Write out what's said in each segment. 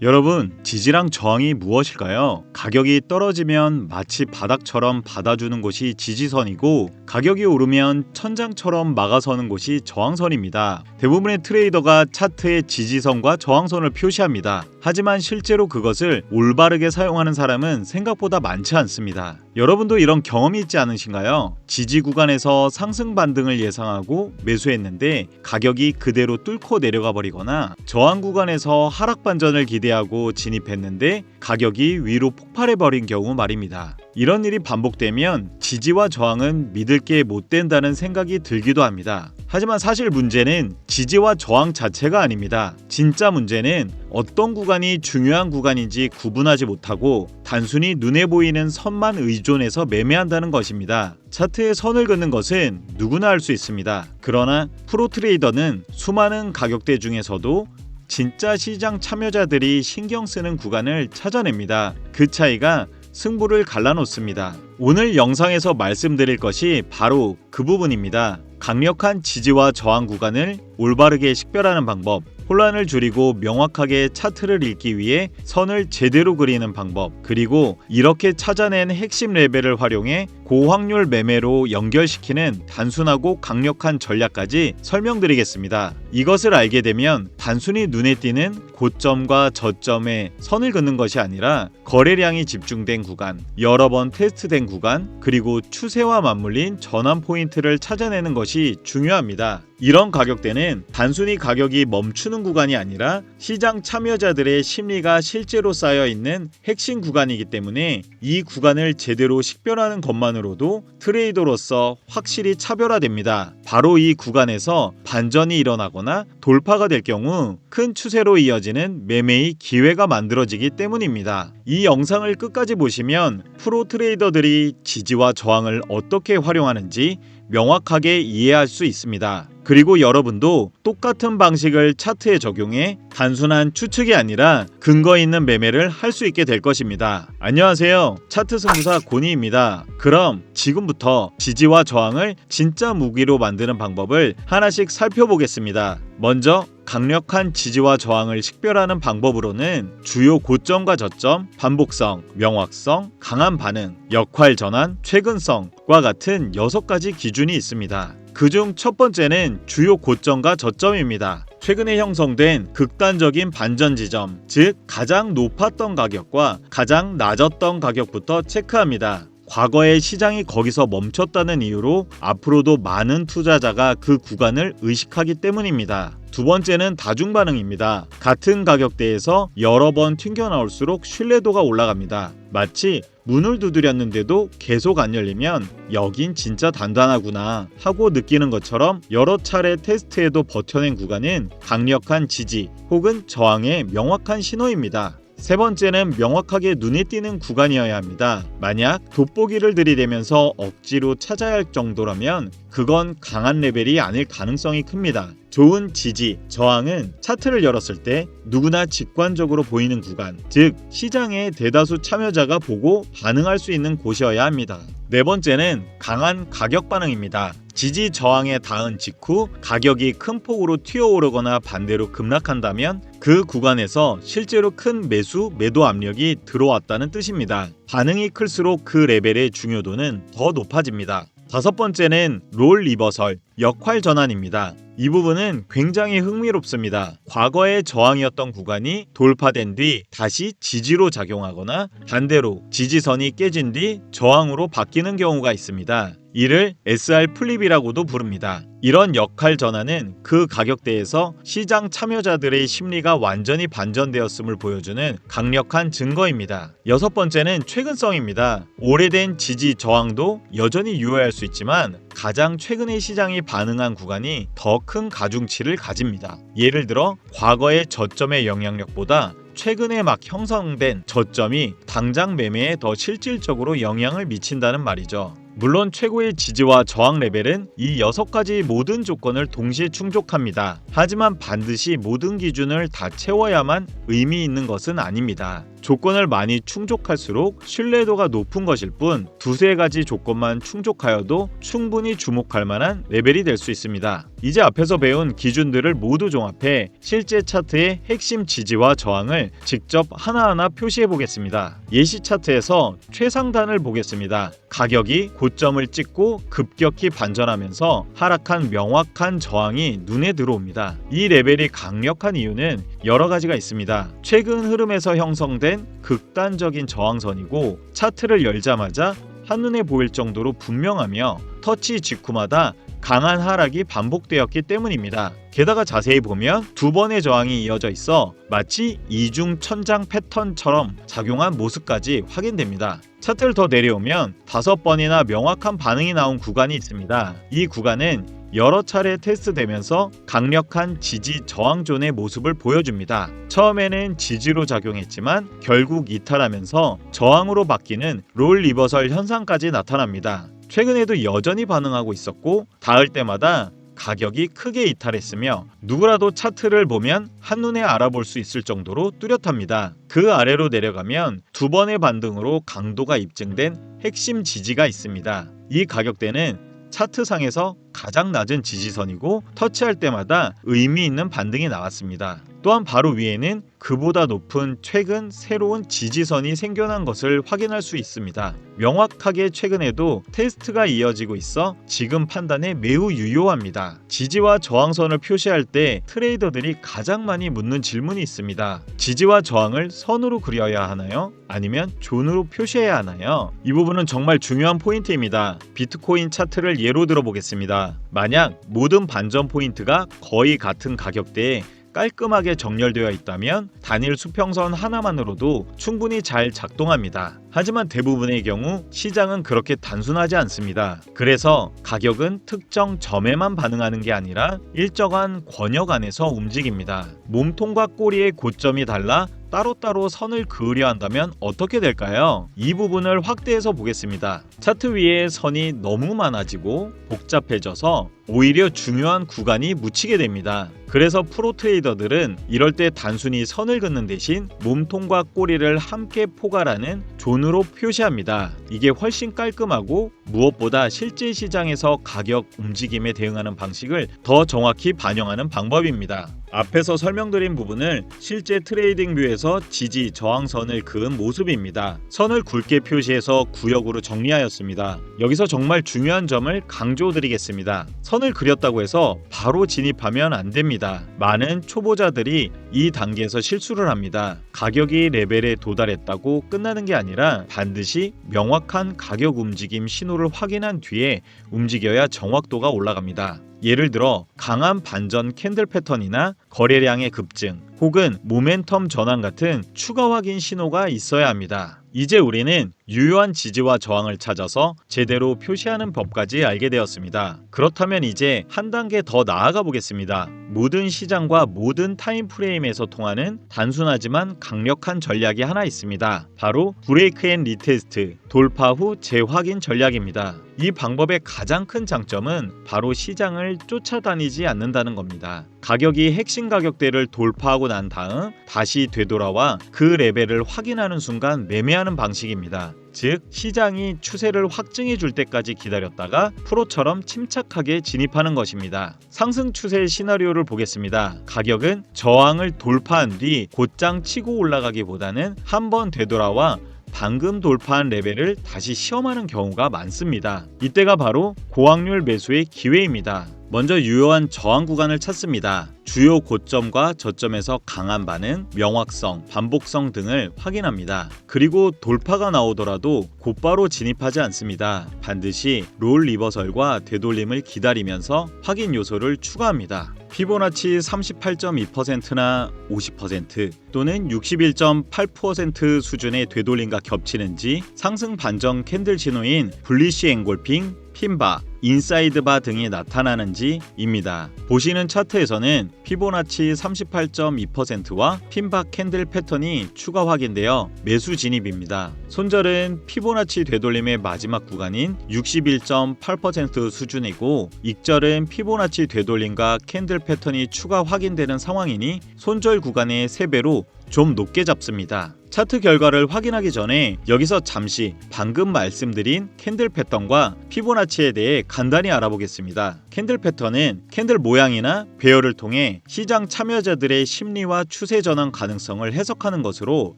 여러분, 지지랑 저항이 무엇일까요? 가격이 떨어지면 마치 바닥처럼 받아주는 곳이 지지선이고, 가격이 오르면 천장처럼 막아서는 곳이 저항선입니다. 대부분의 트레이더가 차트에 지지선과 저항선을 표시합니다. 하지만 실제로 그것을 올바르게 사용하는 사람은 생각보다 많지 않습니다. 여러분도 이런 경험이 있지 않으신가요? 지지 구간에서 상승 반등을 예상하고 매수했는데 가격이 그대로 뚫고 내려가 버리거나, 저항 구간에서 하락 반전을 기대하고 진입했는데 가격이 위로 폭발해 버린 경우 말입니다. 이런 일이 반복되면 지지와 저항은 믿을 게 못 된다는 생각이 들기도 합니다. 하지만 사실 문제는 지지와 저항 자체가 아닙니다. 진짜 문제는 어떤 구간이 중요한 구간인지 구분하지 못하고 단순히 눈에 보이는 선만 의존해서 매매한다는 것입니다. 차트에 선을 긋는 것은 누구나 할 수 있습니다. 그러나 프로 트레이더는 수많은 가격대 중에서도 진짜 시장 참여자들이 신경 쓰는 구간을 찾아냅니다. 그 차이가 승부를 갈라놓습니다. 오늘 영상에서 말씀드릴 것이 바로 그 부분입니다. 강력한 지지와 저항 구간을 올바르게 식별하는 방법, 혼란을 줄이고 명확하게 차트를 읽기 위해 선을 제대로 그리는 방법, 그리고 이렇게 찾아낸 핵심 레벨을 활용해 고확률 매매로 연결시키는 단순하고 강력한 전략까지 설명드리겠습니다. 이것을 알게 되면 단순히 눈에 띄는 고점과 저점에 선을 긋는 것이 아니라 거래량이 집중된 구간, 여러 번 테스트된 구간, 그리고 추세와 맞물린 전환 포인트를 찾아내는 것이 중요합니다. 이런 가격대는 단순히 가격이 멈추는 구간이 아니라 시장 참여자들의 심리가 실제로 쌓여있는 핵심 구간이기 때문에 이 구간을 제대로 식별하는 것만으로도 트레이더로서 확실히 차별화됩니다. 바로 이 구간에서 반전이 일어나거나 돌파가 될 경우 큰 추세로 이어지는 매매의 기회가 만들어지기 때문입니다. 이 영상을 끝까지 보시면 프로 트레이더들이 지지와 저항을 어떻게 활용하는지 명확하게 이해할 수 있습니다. 그리고 여러분도 똑같은 방식을 차트에 적용해 단순한 추측이 아니라 근거 있는 매매를 할 수 있게 될 것입니다. 안녕하세요. 차트 승부사 고니입니다. 그럼 지금부터 지지와 저항을 진짜 무기로 만드는 방법을 하나씩 살펴보겠습니다. 먼저 강력한 지지와 저항을 식별하는 방법으로는 주요 고점과 저점, 반복성, 명확성, 강한 반응, 역할 전환, 최근성과 같은 6가지 기준이 있습니다. 그중 첫 번째는 주요 고점과 저점입니다. 최근에 형성된 극단적인 반전 지점, 즉 가장 높았던 가격과 가장 낮았던 가격부터 체크합니다. 과거에 시장이 거기서 멈췄다는 이유로 앞으로도 많은 투자자가 그 구간을 의식하기 때문입니다. 두 번째는 다중 반응입니다. 같은 가격대에서 여러 번 튕겨나올수록 신뢰도가 올라갑니다. 마치 문을 두드렸는데도 계속 안 열리면 여긴 진짜 단단하구나 하고 느끼는 것처럼 여러 차례 테스트에도 버텨낸 구간은 강력한 지지 혹은 저항의 명확한 신호입니다. 세 번째는 명확하게 눈에 띄는 구간이어야 합니다. 만약 돋보기를 들이대면서 억지로 찾아야 할 정도라면 그건 강한 레벨이 아닐 가능성이 큽니다. 좋은 지지, 저항은 차트를 열었을 때 누구나 직관적으로 보이는 구간, 즉 시장의 대다수 참여자가 보고 반응할 수 있는 곳이어야 합니다. 네 번째는 강한 가격 반응입니다. 지지 저항에 닿은 직후 가격이 큰 폭으로 튀어오르거나 반대로 급락한다면 그 구간에서 실제로 큰 매도 압력이 들어왔다는 뜻입니다. 반응이 클수록 그 레벨의 중요도는 더 높아집니다. 다섯 번째는 롤 리버설, 역할 전환입니다. 이 부분은 굉장히 흥미롭습니다. 과거의 저항이었던 구간이 돌파된 뒤 다시 지지로 작용하거나 반대로 지지선이 깨진 뒤 저항으로 바뀌는 경우가 있습니다. 이를 SR 플립이라고도 부릅니다. 이런 역할 전환은 그 가격대에서 시장 참여자들의 심리가 완전히 반전되었음을 보여주는 강력한 증거입니다. 여섯 번째는 최근성입니다. 오래된 지지 저항도 여전히 유효할 수 있지만 가장 최근의 시장이 반응한 구간이 더 큰 가중치를 가집니다. 예를 들어 과거의 저점의 영향력보다 최근에 막 형성된 저점이 당장 매매에 더 실질적으로 영향을 미친다는 말이죠. 물론 최고의 지지와 저항 레벨은 이 6가지 모든 조건을 동시에 충족합니다. 하지만 반드시 모든 기준을 다 채워야만 의미 있는 것은 아닙니다. 조건을 많이 충족할수록 신뢰도가 높은 것일 뿐 두세 가지 조건만 충족하여도 충분히 주목할 만한 레벨이 될 수 있습니다. 이제 앞에서 배운 기준들을 모두 종합해 실제 차트의 핵심 지지와 저항을 직접 하나하나 표시해 보겠습니다. 예시 차트에서 최상단을 보겠습니다. 가격이 고점을 찍고 급격히 반전하면서 하락한 명확한 저항이 눈에 들어옵니다. 이 레벨이 강력한 이유는 여러 가지가 있습니다. 최근 흐름에서 형성된 극단적인 저항선이고 차트를 열자마자 한눈에 보일 정도로 분명하며 터치 직후마다 강한 하락이 반복되었기 때문입니다. 게다가 자세히 보면 두 번의 저항이 이어져 있어 마치 이중 천장 패턴처럼 작용한 모습까지 확인됩니다. 차트를 더 내려오면 5번이나 명확한 반응이 나온 구간이 있습니다. 이 구간은 여러 차례 테스트되면서 강력한 지지 저항존의 모습을 보여줍니다. 처음에는 지지로 작용했지만 결국 이탈하면서 저항으로 바뀌는 롤 리버설 현상까지 나타납니다. 최근에도 여전히 반응하고 있었고 닿을 때마다 가격이 크게 이탈했으며 누구라도 차트를 보면 한눈에 알아볼 수 있을 정도로 뚜렷합니다. 그 아래로 내려가면 두 번의 반등으로 강도가 입증된 핵심 지지가 있습니다. 이 가격대는 차트상에서 가장 낮은 지지선이고 터치할 때마다 의미 있는 반등이 나왔습니다. 또한 바로 위에는 그보다 높은 최근 새로운 지지선이 생겨난 것을 확인할 수 있습니다. 명확하게 최근에도 테스트가 이어지고 있어 지금 판단에 매우 유효합니다. 지지와 저항선을 표시할 때 트레이더들이 가장 많이 묻는 질문이 있습니다. 지지와 저항을 선으로 그려야 하나요? 아니면 존으로 표시해야 하나요? 이 부분은 정말 중요한 포인트입니다. 비트코인 차트를 예로 들어보겠습니다. 만약 모든 반전 포인트가 거의 같은 가격대에 깔끔하게 정렬되어 있다면 단일 수평선 하나만으로도 충분히 잘 작동합니다. 하지만 대부분의 경우 시장은 그렇게 단순하지 않습니다. 그래서 가격은 특정 점에만 반응하는 게 아니라 일정한 권역 안에서 움직입니다. 몸통과 꼬리의 고점이 달라 따로따로 선을 그으려 한다면 어떻게 될까요? 이 부분을 확대해서 보겠습니다. 차트 위에 선이 너무 많아지고 복잡해져서 오히려 중요한 구간이 묻히게 됩니다. 그래서 프로 트레이더들은 이럴 때 단순히 선을 긋는 대신 몸통과 꼬리를 함께 포괄하는 존으로 표시합니다. 이게 훨씬 깔끔하고 무엇보다 실제 시장에서 가격 움직임에 대응하는 방식을 더 정확히 반영하는 방법입니다. 앞에서 설명드린 부분을 실제 트레이딩 뷰에서 지지 저항선을 그은 모습입니다. 선을 굵게 표시해서 구역으로 정리하였습니다. 여기서 정말 중요한 점을 강조드리겠습니다. 선을 그렸다고 해서 바로 진입하면 안 됩니다. 많은 초보자들이 이 단계에서 실수를 합니다. 가격이 레벨에 도달했다고 끝나는 게 아니라 반드시 명확한 가격 움직임 신호를 확인한 뒤에 움직여야 정확도가 올라갑니다. 예를 들어 강한 반전 캔들 패턴이나 거래량의 급증 혹은 모멘텀 전환 같은 추가 확인 신호가 있어야 합니다. 이제 우리는 유효한 지지와 저항을 찾아서 제대로 표시하는 법까지 알게 되었습니다. 그렇다면 이제 한 단계 더 나아가 보겠습니다. 모든 시장과 모든 타임 프레임에서 통하는 단순하지만 강력한 전략이 하나 있습니다. 바로 브레이크 앤 리테스트, 돌파 후 재확인 전략입니다. 이 방법의 가장 큰 장점은 바로 시장을 쫓아다니지 않는다는 겁니다. 가격이 핵심 가격대를 돌파하고 난 다음 다시 되돌아와 그 레벨을 확인하는 순간 매매하는 방식입니다. 즉 시장이 추세를 확증해 줄 때까지 기다렸다가 프로처럼 침착하게 진입하는 것입니다. 상승 추세 시나리오를 보겠습니다. 가격은 저항을 돌파한 뒤 곧장 치고 올라가기보다는 한번 되돌아와 방금 돌파한 레벨을 다시 시험하는 경우가 많습니다. 이때가 바로 고확률 매수의 기회입니다. 먼저 유효한 저항 구간을 찾습니다. 주요 고점과 저점에서 강한 반응, 명확성, 반복성 등을 확인합니다. 그리고 돌파가 나오더라도 곧바로 진입하지 않습니다. 반드시 롤 리버설과 되돌림을 기다리면서 확인 요소를 추가합니다. 피보나치 38.2%나 50% 또는 61.8% 수준의 되돌림과 겹치는지 상승 반전 캔들 신호인 불리시 앵골핑, 핀바, 인사이드바 등이 나타나는지입니다. 보시는 차트에서는 피보나치 38.2%와 핀바 캔들 패턴이 추가 확인되어 매수 진입입니다. 손절은 피보나치 되돌림의 마지막 구간인 61.8% 수준이고 익절은 피보나치 되돌림과 캔들 패턴이 추가 확인되는 상황이니 손절 구간의 3배로 좀 높게 잡습니다. 차트 결과를 확인하기 전에 여기서 잠시 방금 말씀드린 캔들 패턴과 피보나치에 대해 간단히 알아보겠습니다. 캔들 패턴은 캔들 모양이나 배열을 통해 시장 참여자들의 심리와 추세 전환 가능성을 해석하는 것으로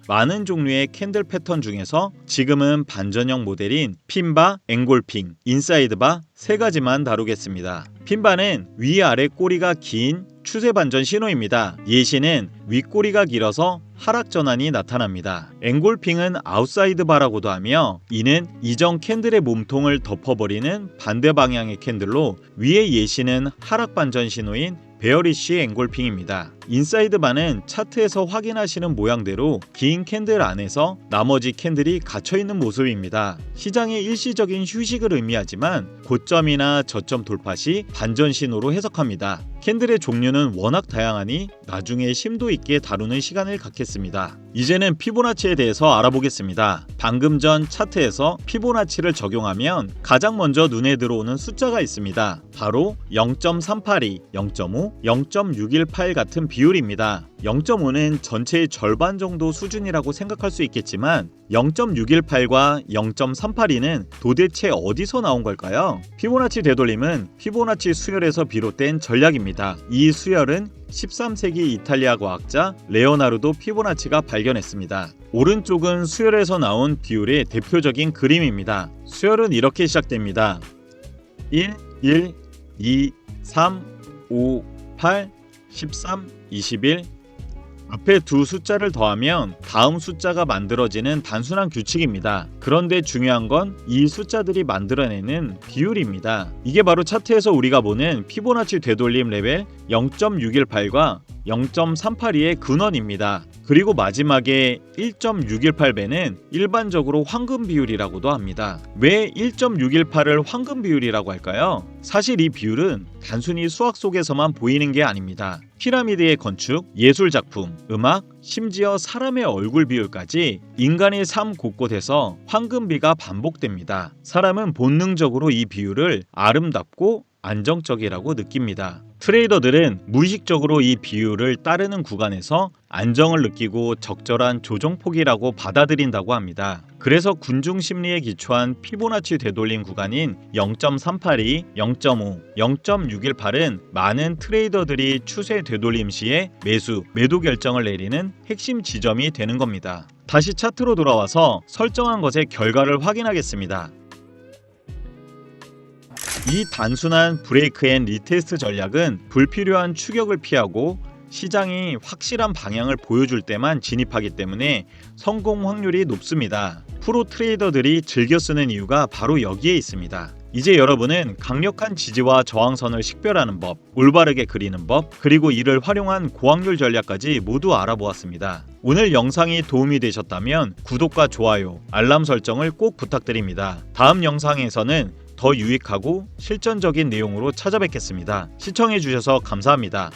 많은 종류의 캔들 패턴 중에서 지금은 반전형 모델인 핀바, 앵골핑, 인사이드바 세 가지만 다루겠습니다. 핀바는 위아래 꼬리가 긴 추세 반전 신호입니다. 예시는 윗꼬리가 길어서 하락 전환이 나타납니다. 앵골핑은 아웃사이드 바라고도 하며 이는 이전 캔들의 몸통을 덮어버리는 반대 방향의 캔들로 위의 예시는 하락 반전 신호인 베어리쉬 앵골핑입니다. 인사이드 바는 차트에서 확인하시는 모양대로 긴 캔들 안에서 나머지 캔들이 갇혀있는 모습입니다. 시장의 일시적인 휴식을 의미하지만 고점이나 저점 돌파 시 반전 신호로 해석합니다. 캔들의 종류는 워낙 다양하니 나중에 심도 있게 다루는 시간을 갖겠습니다. 이제는 피보나치에 대해서 알아보겠습니다. 방금 전 차트에서 피보나치를 적용하면 가장 먼저 눈에 들어오는 숫자가 있습니다. 바로 0.382, 0.5, 0.618 같은 비율입니다. 0.5는 전체의 절반 정도 수준이라고 생각할 수 있겠지만 0.618과 0.382는 도대체 어디서 나온 걸까요? 피보나치 되돌림은 피보나치 수열에서 비롯된 전략입니다. 이 수열은 13세기 이탈리아 과학자 레오나르도 피보나치가 발견했습니다. 오른쪽은 수열에서 나온 비율의 대표적인 그림입니다. 수열은 이렇게 시작됩니다. 1, 1, 2, 3, 5, 8, 13, 21 앞에 두 숫자를 더하면 다음 숫자가 만들어지는 단순한 규칙입니다. 그런데 중요한 건 이 숫자들이 만들어내는 비율입니다. 이게 바로 차트에서 우리가 보는 피보나치 되돌림 레벨 0.618과 0.382의 근원입니다. 그리고 마지막에 1.618배는 일반적으로 황금 비율이라고도 합니다. 왜 1.618을 황금 비율이라고 할까요? 사실 이 비율은 단순히 수학 속에서만 보이는 게 아닙니다. 피라미드의 건축, 예술작품, 음악, 심지어 사람의 얼굴 비율까지 인간의 삶 곳곳에서 황금비가 반복됩니다. 사람은 본능적으로 이 비율을 아름답고 안정적이라고 느낍니다. 트레이더들은 무의식적으로 이 비율을 따르는 구간에서 안정을 느끼고 적절한 조정폭이라고 받아들인다고 합니다. 그래서 군중 심리에 기초한 피보나치 되돌림 구간인 0.382, 0.5, 0.618은 많은 트레이더들이 추세 되돌림 시에 매수, 매도 결정을 내리는 핵심 지점이 되는 겁니다. 다시 차트로 돌아와서 설정한 것의 결과를 확인하겠습니다. 이 단순한 브레이크 앤 리테스트 전략은 불필요한 추격을 피하고 시장이 확실한 방향을 보여줄 때만 진입하기 때문에 성공 확률이 높습니다. 프로 트레이더들이 즐겨 쓰는 이유가 바로 여기에 있습니다. 이제 여러분은 강력한 지지와 저항선을 식별하는 법, 올바르게 그리는 법, 그리고 이를 활용한 고확률 전략까지 모두 알아보았습니다. 오늘 영상이 도움이 되셨다면 구독과 좋아요, 알람 설정을 꼭 부탁드립니다. 다음 영상에서는 더 유익하고 실전적인 내용으로 찾아뵙겠습니다. 시청해주셔서 감사합니다.